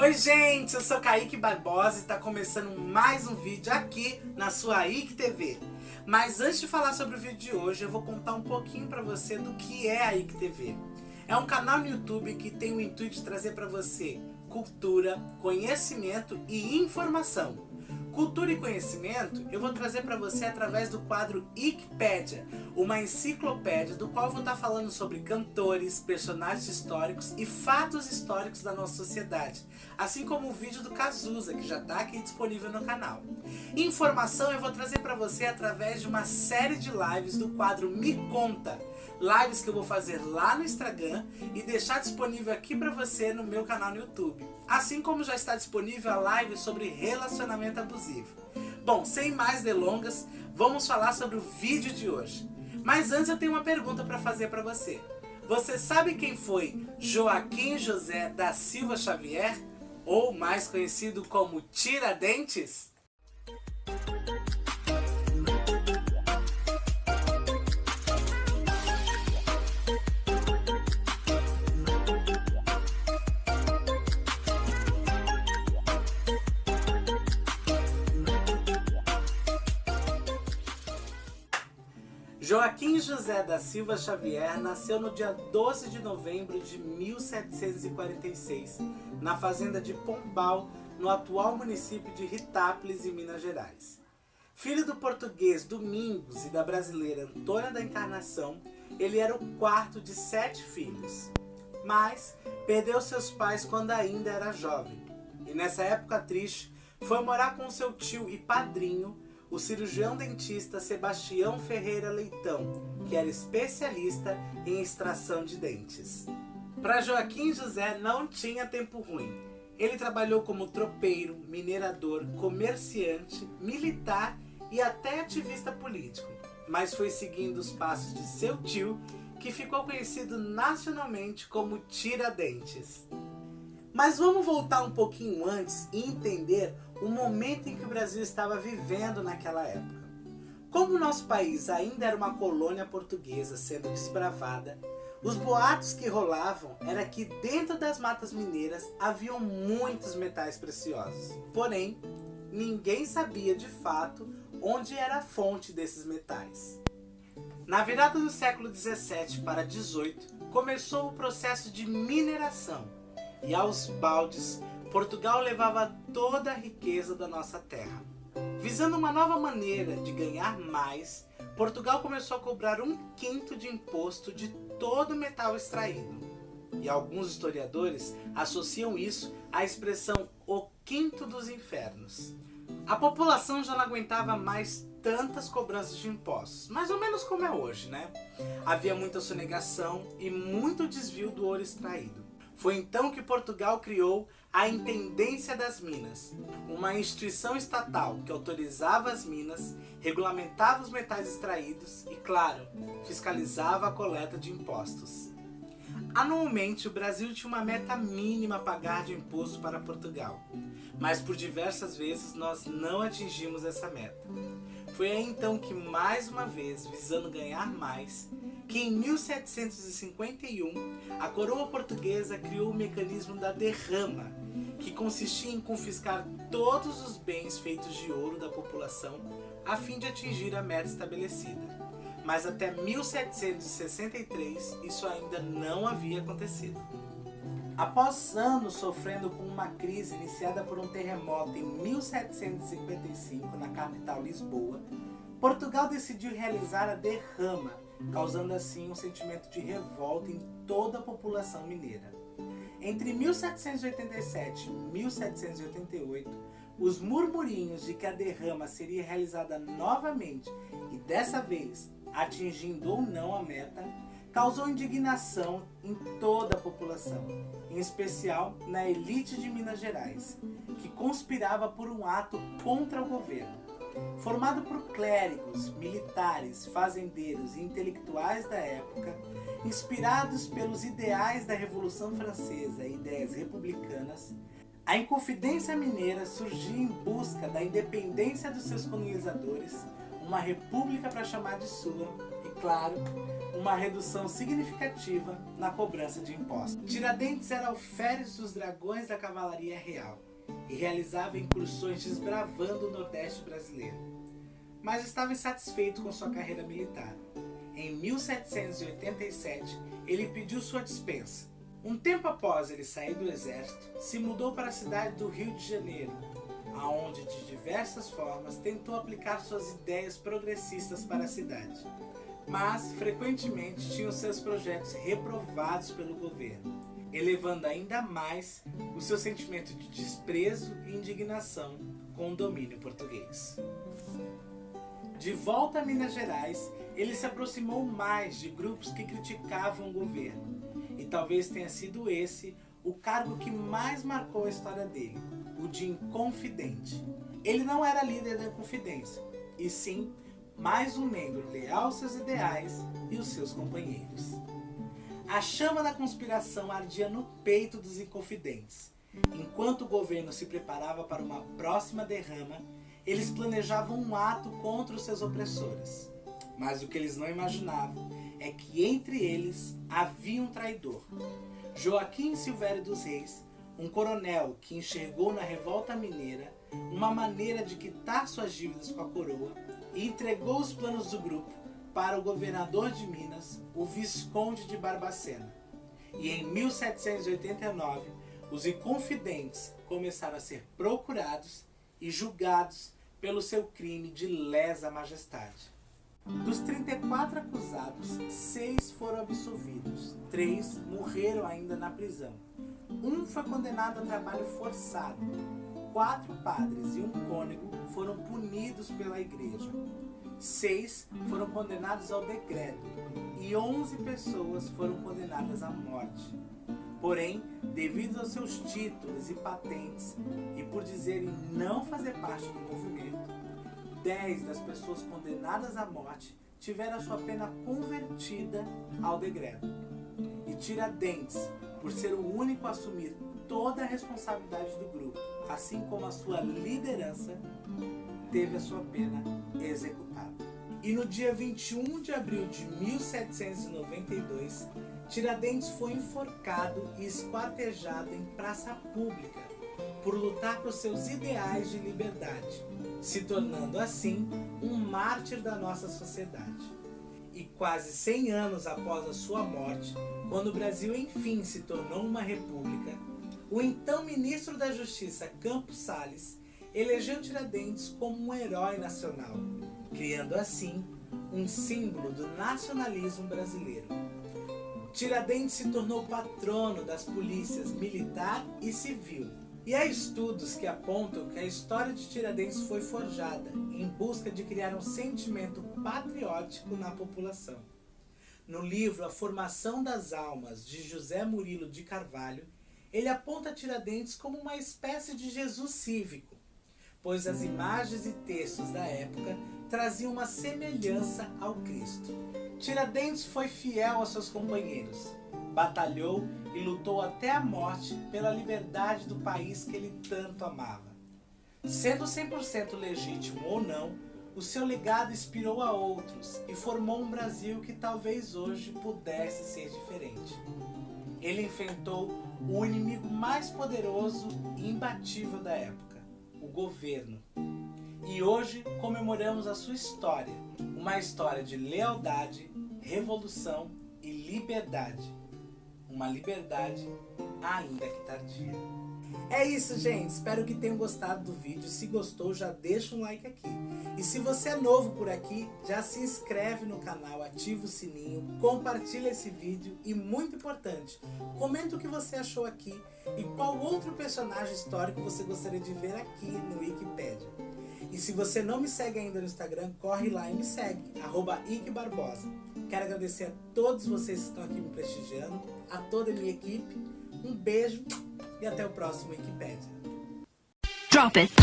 Oi gente, eu sou Kaique Barbosa e está começando mais um vídeo aqui na sua IC TV. Mas antes de falar sobre o vídeo de hoje, eu vou contar um pouquinho para você do que é a IC TV. É um canal no YouTube que tem o intuito de trazer para você cultura, conhecimento e informação. Cultura e conhecimento eu vou trazer para você através do quadro Icpédia, uma enciclopédia do qual eu vou estar falando sobre cantores, personagens históricos e fatos históricos da nossa sociedade, assim como o vídeo do Cazuza, que já está aqui disponível no canal. Informação eu vou trazer para você através de uma série de lives do quadro Me Conta, lives que eu vou fazer lá no Instagram e deixar disponível aqui para você no meu canal no YouTube. Assim como já está disponível a live sobre relacionamento abusivo. Bom, sem mais delongas, vamos falar sobre o vídeo de hoje. Mas antes eu tenho uma pergunta para fazer para você. Você sabe quem foi Joaquim José da Silva Xavier? Ou mais conhecido como Tiradentes? Joaquim José da Silva Xavier nasceu no dia 12 de novembro de 1746, na fazenda de Pombal, no atual município de Ritápolis, em Minas Gerais. Filho do português Domingos e da brasileira Antônia da Encarnação, ele era o quarto de 7 filhos. Mas perdeu seus pais quando ainda era jovem. E nessa época triste, foi morar com seu tio e padrinho, o cirurgião dentista Sebastião Ferreira Leitão, que era especialista em extração de dentes. Para Joaquim José não tinha tempo ruim. Ele trabalhou como tropeiro, minerador, comerciante, militar e até ativista político, mas foi seguindo os passos de seu tio, que ficou conhecido nacionalmente como Tiradentes. Mas vamos voltar um pouquinho antes e entender o momento em que o Brasil estava vivendo naquela época. Como o nosso país ainda era uma colônia portuguesa sendo desbravada, os boatos que rolavam era que dentro das matas mineiras haviam muitos metais preciosos. Porém, ninguém sabia de fato onde era a fonte desses metais. Na virada do século XVII para XVIII, começou o processo de mineração. E aos baldes, Portugal levava toda a riqueza da nossa terra. Visando uma nova maneira de ganhar mais, Portugal começou a cobrar 1/5 de imposto de todo o metal extraído. E alguns historiadores associam isso à expressão o quinto dos infernos. A população já não aguentava mais tantas cobranças de impostos, mais ou menos como é hoje, né? Havia muita sonegação e muito desvio do ouro extraído. Foi então que Portugal criou a Intendência das Minas, uma instituição estatal que autorizava as minas, regulamentava os metais extraídos e, claro, fiscalizava a coleta de impostos. Anualmente, o Brasil tinha uma meta mínima a pagar de imposto para Portugal, mas por diversas vezes nós não atingimos essa meta. Foi aí então que, mais uma vez, visando ganhar mais, que em 1751 a coroa portuguesa criou o mecanismo da derrama, que consistia em confiscar todos os bens feitos de ouro da população a fim de atingir a meta estabelecida. Mas até 1763 isso ainda não havia acontecido. Após anos sofrendo com uma crise iniciada por um terremoto em 1755 na capital Lisboa, Portugal decidiu realizar a derrama, causando assim um sentimento de revolta em toda a população mineira. Entre 1787 e 1788, os murmurinhos de que a derrama seria realizada novamente e dessa vez atingindo ou não a meta, causou indignação em toda a população, em especial na elite de Minas Gerais, que conspirava por um ato contra o governo. Formado por clérigos, militares, fazendeiros e intelectuais da época, inspirados pelos ideais da Revolução Francesa e ideias republicanas, a Inconfidência Mineira surgiu em busca da independência dos seus colonizadores, uma república para chamar de sua e, claro, uma redução significativa na cobrança de impostos. Tiradentes era alferes dos dragões da cavalaria real e realizava incursões desbravando o Nordeste brasileiro, mas estava insatisfeito com sua carreira militar. Em 1787, ele pediu sua dispensa. Um tempo após ele sair do exército, se mudou para a cidade do Rio de Janeiro, aonde de diversas formas tentou aplicar suas ideias progressistas para a cidade, mas frequentemente tinha os seus projetos reprovados pelo governo, elevando ainda mais o seu sentimento de desprezo e indignação com o domínio português. De volta a Minas Gerais, ele se aproximou mais de grupos que criticavam o governo, e talvez tenha sido esse o cargo que mais marcou a história dele, o de Inconfidente. Ele não era líder da Inconfidência, e sim mais um membro leal aos seus ideais e os seus companheiros. A chama da conspiração ardia no peito dos Inconfidentes. Enquanto o governo se preparava para uma próxima derrama, eles planejavam um ato contra os seus opressores. Mas o que eles não imaginavam é que entre eles havia um traidor. Joaquim Silvério dos Reis, um coronel que enxergou na revolta mineira uma maneira de quitar suas dívidas com a coroa e entregou os planos do grupo para o governador de Minas, o Visconde de Barbacena. E em 1789, os Inconfidentes começaram a ser procurados e julgados pelo seu crime de lesa majestade. Dos 34 acusados, 6 foram absolvidos, 3 morreram ainda na prisão. Um foi condenado a trabalho forçado. 4 padres e um cônego foram punidos pela igreja. 6 foram condenados ao decreto e 11 pessoas foram condenadas à morte. Porém, devido aos seus títulos e patentes e por dizerem não fazer parte do movimento, 10 das pessoas condenadas à morte tiveram a sua pena convertida ao decreto. E Tiradentes, por ser o único a assumir toda a responsabilidade do grupo, assim como a sua liderança, teve a sua pena executada. E no dia 21 de abril de 1792, Tiradentes foi enforcado e esquartejado em praça pública por lutar por seus ideais de liberdade, se tornando assim um mártir da nossa sociedade. E quase 100 anos após a sua morte, quando o Brasil enfim se tornou uma república, o então ministro da Justiça Campos Salles elegeu Tiradentes como um herói nacional, criando assim um símbolo do nacionalismo brasileiro. Tiradentes se tornou patrono das polícias militar e civil. E há estudos que apontam que a história de Tiradentes foi forjada em busca de criar um sentimento patriótico na população. No livro A Formação das Almas, de José Murilo de Carvalho, ele aponta Tiradentes como uma espécie de Jesus cívico, pois as imagens e textos da época traziam uma semelhança ao Cristo. Tiradentes foi fiel aos seus companheiros, batalhou e lutou até a morte pela liberdade do país que ele tanto amava. Sendo 100% legítimo ou não, o seu legado inspirou a outros e formou um Brasil que talvez hoje pudesse ser diferente. Ele enfrentou o inimigo mais poderoso e imbatível da época, o governo. E hoje comemoramos a sua história, uma história de lealdade, revolução e liberdade. Uma liberdade ainda que tardia. É isso, gente. Espero que tenham gostado do vídeo. Se gostou, já deixa um like aqui. E se você é novo por aqui, já se inscreve no canal, ativa o sininho, compartilha esse vídeo e, muito importante, comenta o que você achou aqui e qual outro personagem histórico você gostaria de ver aqui no Wikipedia. E se você não me segue ainda no Instagram, corre lá e me segue, @IkBarbosa. Quero agradecer a todos vocês que estão aqui me prestigiando, a toda a minha equipe. Um beijo e até o próximo Wikipedia. Drop it.